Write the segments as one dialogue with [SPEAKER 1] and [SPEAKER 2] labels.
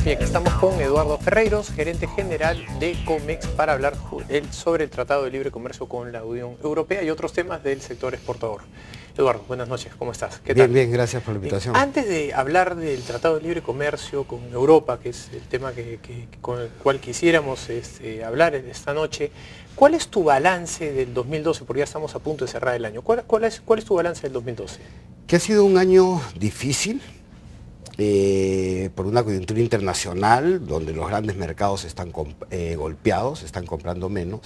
[SPEAKER 1] Y aquí estamos con Eduardo Ferreiros, gerente general de Comex, para hablar sobre el Tratado de Libre Comercio con la Unión Europea y otros temas del sector exportador. Eduardo, buenas noches, ¿cómo estás? ¿Qué tal?
[SPEAKER 2] Bien, gracias por la invitación.
[SPEAKER 1] Antes de hablar del Tratado de Libre Comercio con Europa, que es el tema con el cual quisiéramos hablar esta noche, ¿cuál es tu balance del 2012? Porque ya estamos a punto de cerrar el año. ¿Cuál es tu balance del 2012?
[SPEAKER 2] Que ha sido un año difícil, por una coyuntura internacional donde los grandes mercados están golpeados, están comprando menos.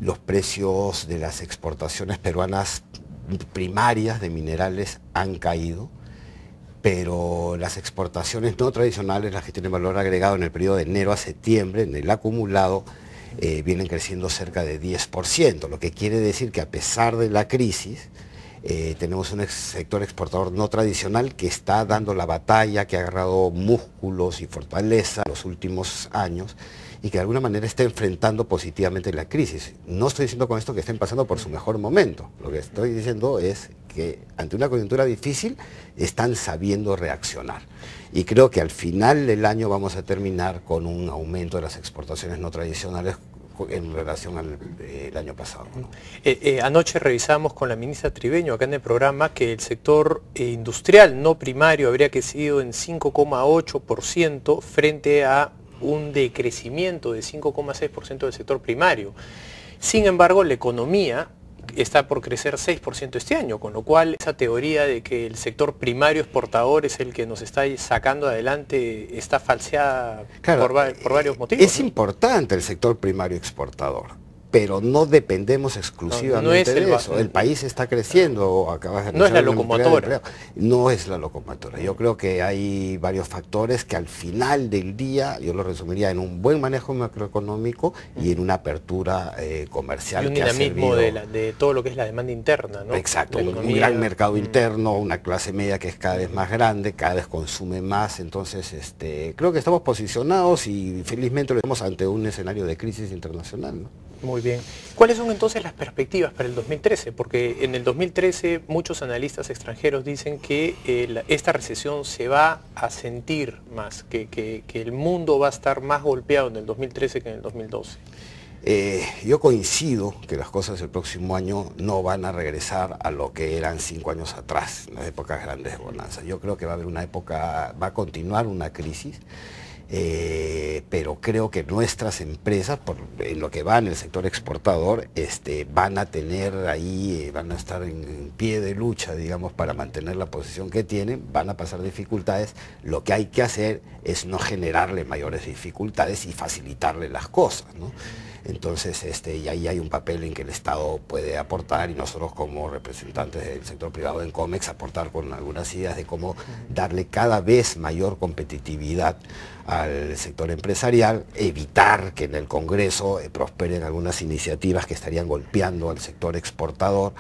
[SPEAKER 2] Los precios de las exportaciones peruanas primarias de minerales han caído, pero las exportaciones no tradicionales, las que tienen valor agregado en el periodo de enero a septiembre, en el acumulado, vienen creciendo cerca de 10%, lo que quiere decir que a pesar de la crisis, tenemos un sector exportador no tradicional que está dando la batalla, que ha agarrado músculos y fortaleza en los últimos años y que de alguna manera está enfrentando positivamente la crisis. No estoy diciendo con esto que estén pasando por su mejor momento, lo que estoy diciendo es que ante una coyuntura difícil están sabiendo reaccionar. Y creo que al final del año vamos a terminar con un aumento de las exportaciones no tradicionales en relación al año pasado, ¿no?
[SPEAKER 1] Anoche revisamos con la ministra Tribeño acá en el programa que el sector industrial no primario habría crecido en 5,8% frente a un decrecimiento de 5,6% del sector primario. Sin embargo, la economía está por crecer 6% este año, con lo cual esa teoría de que el sector primario exportador es el que nos está sacando adelante está falseada, claro, por varios motivos.
[SPEAKER 2] Es importante el sector primario exportador, pero no dependemos exclusivamente de eso. El país está creciendo, acabas de
[SPEAKER 1] no es la locomotora.
[SPEAKER 2] No es la locomotora. Yo creo que hay varios factores que al final del día, yo lo resumiría en un buen manejo macroeconómico y en una apertura comercial.
[SPEAKER 1] Y un dinamismo de todo lo que es la demanda interna, ¿no?
[SPEAKER 2] Exacto, un gran mercado interno, una clase media que es cada vez más grande, cada vez consume más, entonces creo que estamos posicionados y felizmente lo estamos ante un escenario de crisis internacional, ¿no?
[SPEAKER 1] Muy bien. ¿Cuáles son entonces las perspectivas para el 2013? Porque en el 2013 muchos analistas extranjeros dicen que esta recesión se va a sentir más, que el mundo va a estar más golpeado en el 2013 que en el 2012.
[SPEAKER 2] Yo coincido que las cosas el próximo año no van a regresar a lo que eran 5 años atrás, en las épocas grandes de bonanza. Yo creo que va a haber va a continuar una crisis. Pero creo que nuestras empresas, en lo que va en el sector exportador, van a tener ahí, van a estar en pie de lucha, digamos, para mantener la posición que tienen, van a pasar dificultades. Lo que hay que hacer es no generarle mayores dificultades y facilitarle las cosas, ¿no? Entonces, y ahí hay un papel en que el Estado puede aportar y nosotros como representantes del sector privado en Comex aportar con algunas ideas de cómo darle cada vez mayor competitividad al sector empresarial, evitar que en el Congreso prosperen algunas iniciativas que estarían golpeando al sector exportador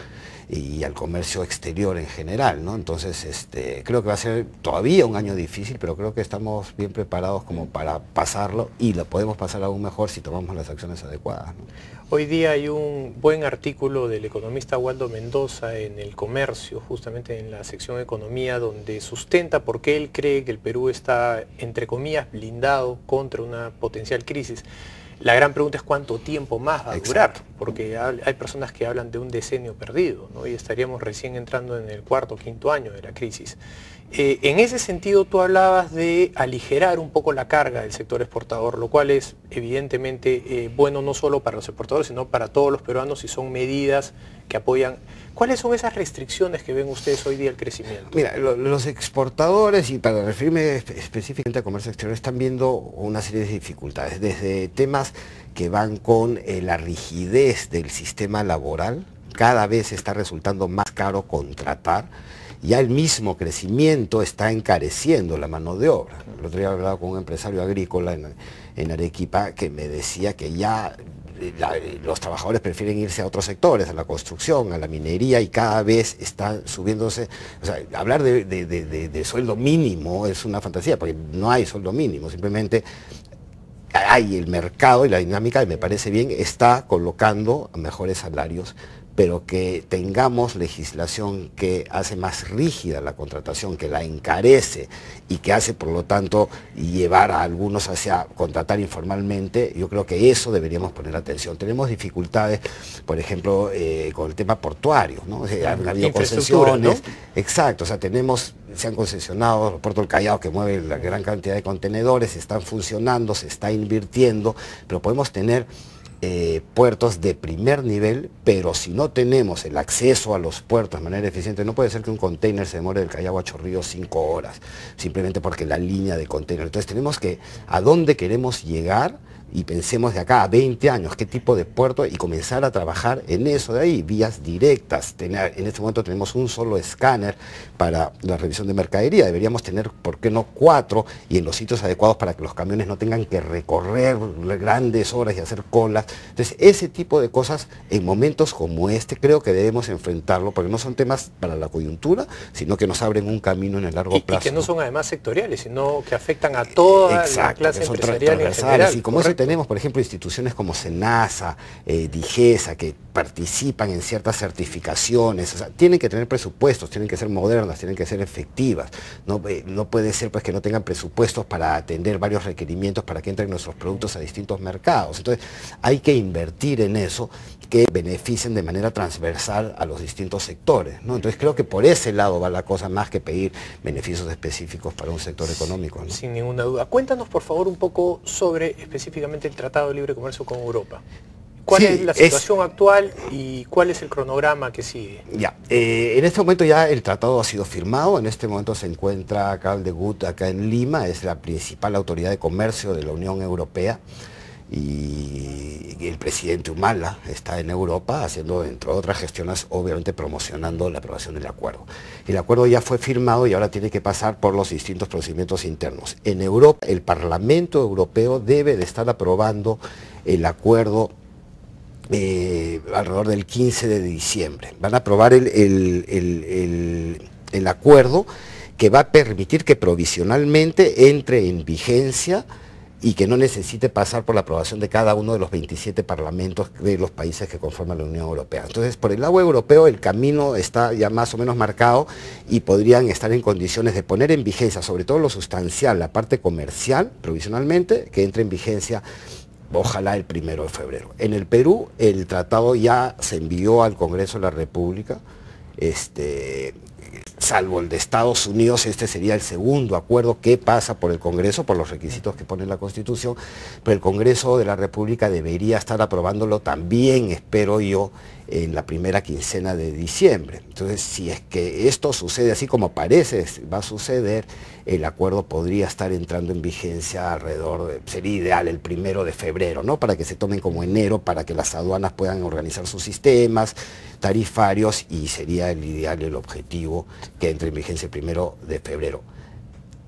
[SPEAKER 2] y al comercio exterior en general, ¿no? Entonces, creo que va a ser todavía un año difícil, pero creo que estamos bien preparados como para pasarlo y lo podemos pasar aún mejor si tomamos las acciones adecuadas, ¿no?
[SPEAKER 1] Hoy día hay un buen artículo del economista Waldo Mendoza en El Comercio, justamente en la sección Economía, donde sustenta por qué él cree que el Perú está, entre comillas, blindado contra una potencial crisis. La gran pregunta es cuánto tiempo más va a durar, porque hay personas que hablan de un decenio perdido, ¿no? Y estaríamos recién entrando en el 4º o 5º año de la crisis. En ese sentido tú hablabas de aligerar un poco la carga del sector exportador, lo cual es evidentemente bueno no solo para los exportadores, sino para todos los peruanos y son medidas que apoyan. ¿Cuáles son esas restricciones que ven ustedes hoy día al crecimiento?
[SPEAKER 2] Mira, los exportadores, y para referirme específicamente al comercio exterior, están viendo una serie de dificultades, desde temas que van con la rigidez del sistema laboral, cada vez está resultando más caro contratar, ya el mismo crecimiento está encareciendo la mano de obra. El otro día hablaba con un empresario agrícola en Arequipa que me decía que ya los trabajadores prefieren irse a otros sectores, a la construcción, a la minería, y cada vez están subiéndose. O sea, hablar de sueldo mínimo es una fantasía, porque no hay sueldo mínimo, simplemente hay el mercado y la dinámica, y me parece bien, está colocando mejores salarios pero que tengamos legislación que hace más rígida la contratación, que la encarece y que hace, por lo tanto, llevar a algunos hacia contratar informalmente, yo creo que eso deberíamos poner atención. Tenemos dificultades, por ejemplo, con el tema portuario, ¿no? O sea, han habido concesiones, ¿no? Exacto, o sea, se han concesionado el puerto del Callao, que mueve la gran cantidad de contenedores, están funcionando, se está invirtiendo, pero podemos tener puertos de primer nivel, pero si no tenemos el acceso a los puertos de manera eficiente, no puede ser que un container se demore del Callao a Chorrillos 5 horas, simplemente porque la línea de container. Entonces tenemos que, ¿a dónde queremos llegar? Y pensemos de acá a 20 años, qué tipo de puerto, y comenzar a trabajar en eso de ahí, vías directas. En este momento tenemos un solo escáner para la revisión de mercadería, deberíamos tener, ¿por qué no 4? Y en los sitios adecuados para que los camiones no tengan que recorrer grandes horas y hacer colas. Entonces, ese tipo de cosas, en momentos como este, creo que debemos enfrentarlo, porque no son temas para la coyuntura, sino que nos abren un camino en el largo plazo.
[SPEAKER 1] Y que no son además sectoriales, sino que afectan a toda la clase empresarial en general.
[SPEAKER 2] Y como eso tenemos, por ejemplo, instituciones como SENASA, DIGESA, que participan en ciertas certificaciones, o sea, tienen que tener presupuestos, tienen que ser modernas, tienen que ser efectivas. No puede ser pues que no tengan presupuestos para atender varios requerimientos para que entren nuestros productos a distintos mercados. Entonces, hay que invertir en eso, que beneficien de manera transversal a los distintos sectores, ¿no? Entonces creo que por ese lado va la cosa, más que pedir beneficios específicos para un sector económico, ¿no?
[SPEAKER 1] Sin ninguna duda. Cuéntanos por favor un poco sobre específicamente el Tratado de Libre Comercio con Europa. ¿Cuál es la situación actual y cuál es el cronograma que sigue?
[SPEAKER 2] Ya, en este momento ya el tratado ha sido firmado, en este momento se encuentra Karel de Gucht acá en Lima, es la principal autoridad de comercio de la Unión Europea, y el presidente Humala está en Europa haciendo, entre otras gestiones, obviamente promocionando la aprobación del acuerdo. El acuerdo ya fue firmado y ahora tiene que pasar por los distintos procedimientos internos. En Europa, el Parlamento Europeo debe de estar aprobando el acuerdo alrededor del 15 de diciembre. Van a aprobar el acuerdo, que va a permitir que provisionalmente entre en vigencia y que no necesite pasar por la aprobación de cada uno de los 27 parlamentos de los países que conforman la Unión Europea. Entonces, por el lado europeo, el camino está ya más o menos marcado y podrían estar en condiciones de poner en vigencia, sobre todo lo sustancial, la parte comercial, provisionalmente, que entre en vigencia ojalá el 1 de febrero. En el Perú, el tratado ya se envió al Congreso de la República, salvo el de Estados Unidos, este sería el segundo acuerdo que pasa por el Congreso, por los requisitos que pone la Constitución, pero el Congreso de la República debería estar aprobándolo también, espero yo, en la primera quincena de diciembre. Entonces, si es que esto sucede así como parece va a suceder, el acuerdo podría estar entrando en vigencia alrededor, sería ideal el 1 de febrero, ¿no? Para que se tomen como enero, para que las aduanas puedan organizar sus sistemas tarifarios, y sería el ideal, el objetivo, que entre en vigencia el 1 de febrero.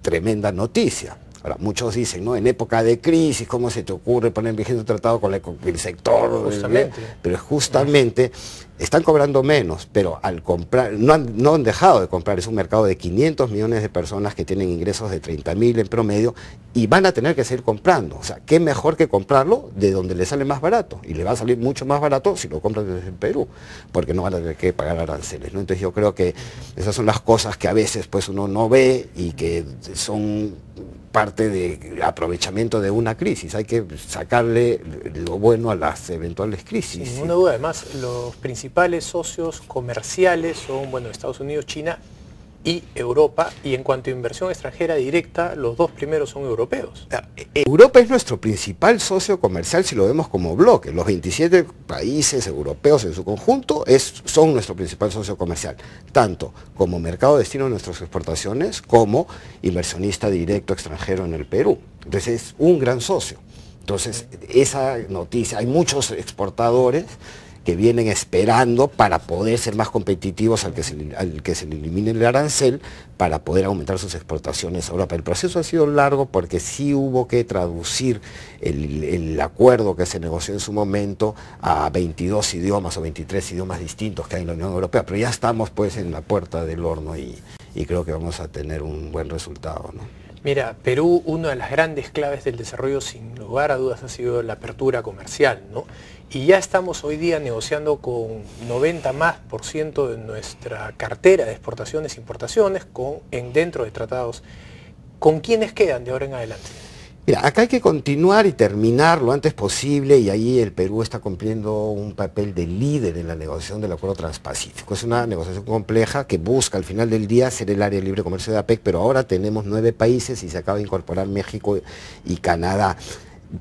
[SPEAKER 2] Tremenda noticia. Ahora, muchos dicen, ¿no? En época de crisis, ¿cómo se te ocurre poner en vigencia un tratado con el sector?
[SPEAKER 1] Justamente.
[SPEAKER 2] Pero justamente están cobrando menos, pero al comprar, no han dejado de comprar. Es un mercado de 500 millones de personas que tienen ingresos de 30.000 en promedio y van a tener que seguir comprando. O sea, qué mejor que comprarlo de donde le sale más barato, y le va a salir mucho más barato si lo compran desde el Perú, porque no van a tener que pagar aranceles, ¿no? Entonces yo creo que esas son las cosas que a veces pues uno no ve y que son parte de aprovechamiento de una crisis. Hay que sacarle lo bueno a las eventuales crisis.
[SPEAKER 1] Sin ninguna duda. Además, los principales socios comerciales son, bueno, Estados Unidos, China y Europa, y en cuanto a inversión extranjera directa, los dos primeros son europeos.
[SPEAKER 2] Europa es nuestro principal socio comercial si lo vemos como bloque. Los 27 países europeos en su conjunto son nuestro principal socio comercial, tanto como mercado de destino de nuestras exportaciones, como inversionista directo extranjero en el Perú. Entonces es un gran socio. Entonces esa noticia, hay muchos exportadores que vienen esperando para poder ser más competitivos al que se le elimine el arancel, para poder aumentar sus exportaciones a Europa. El proceso ha sido largo porque sí hubo que traducir el acuerdo que se negoció en su momento a 22 idiomas o 23 idiomas distintos que hay en la Unión Europea, pero ya estamos pues en la puerta del horno y y creo que vamos a tener un buen resultado, ¿no?
[SPEAKER 1] Mira, Perú, una de las grandes claves del desarrollo, sin lugar a dudas, ha sido la apertura comercial, ¿no? Y ya estamos hoy día negociando con 90% de nuestra cartera de exportaciones e importaciones dentro de tratados. ¿Con quiénes quedan de ahora en adelante?
[SPEAKER 2] Mira, acá hay que continuar y terminar lo antes posible, y ahí el Perú está cumpliendo un papel de líder en la negociación del Acuerdo Transpacífico. Es una negociación compleja que busca al final del día ser el área de libre comercio de APEC, pero ahora tenemos 9 países y se acaba de incorporar México y Canadá.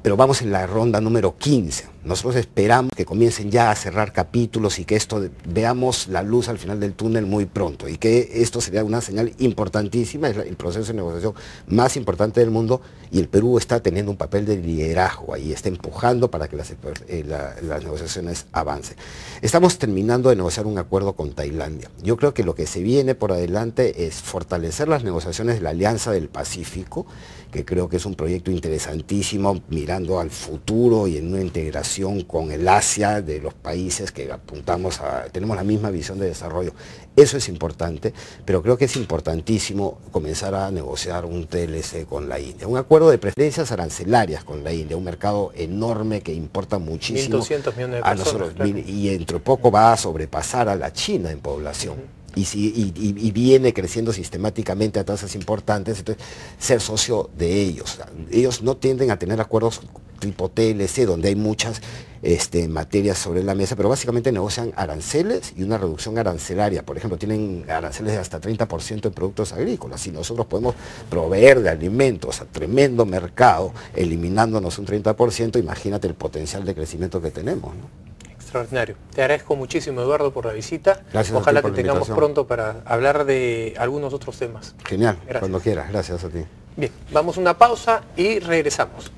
[SPEAKER 2] Pero vamos en la ronda número 15. Nosotros esperamos que comiencen ya a cerrar capítulos y que veamos la luz al final del túnel muy pronto, y que esto sería una señal importantísima. Es el proceso de negociación más importante del mundo, y el Perú está teniendo un papel de liderazgo ahí, está empujando para que las negociaciones avancen. Estamos terminando de negociar un acuerdo con Tailandia. Yo creo que lo que se viene por adelante es fortalecer las negociaciones de la Alianza del Pacífico, que creo que es un proyecto interesantísimo, mirando al futuro y en una integración con el Asia de los países que tenemos la misma visión de desarrollo. Eso es importante, pero creo que es importantísimo comenzar a negociar un TLC con la India, un acuerdo de preferencias arancelarias con la India, un mercado enorme que importa muchísimo
[SPEAKER 1] 1.200 millones de personas,
[SPEAKER 2] a nosotros,
[SPEAKER 1] claro.
[SPEAKER 2] Y dentro de poco va a sobrepasar a la China en población. Y viene creciendo sistemáticamente a tasas importantes, entonces ser socio de ellos. Ellos no tienden a tener acuerdos tipo TLC, donde hay muchas materias sobre la mesa, pero básicamente negocian aranceles y una reducción arancelaria. Por ejemplo, tienen aranceles de hasta 30% en productos agrícolas. Y nosotros podemos proveer de alimentos a tremendo mercado, eliminándonos un 30%, imagínate el potencial de crecimiento que tenemos, ¿no?
[SPEAKER 1] Extraordinario. Te agradezco muchísimo, Eduardo, por la visita.
[SPEAKER 2] Gracias.
[SPEAKER 1] Ojalá
[SPEAKER 2] por
[SPEAKER 1] te tengamos pronto para hablar de algunos otros temas.
[SPEAKER 2] Genial,
[SPEAKER 1] Gracias.
[SPEAKER 2] cuando quieras. Gracias a ti.
[SPEAKER 1] Bien, vamos a una pausa y regresamos.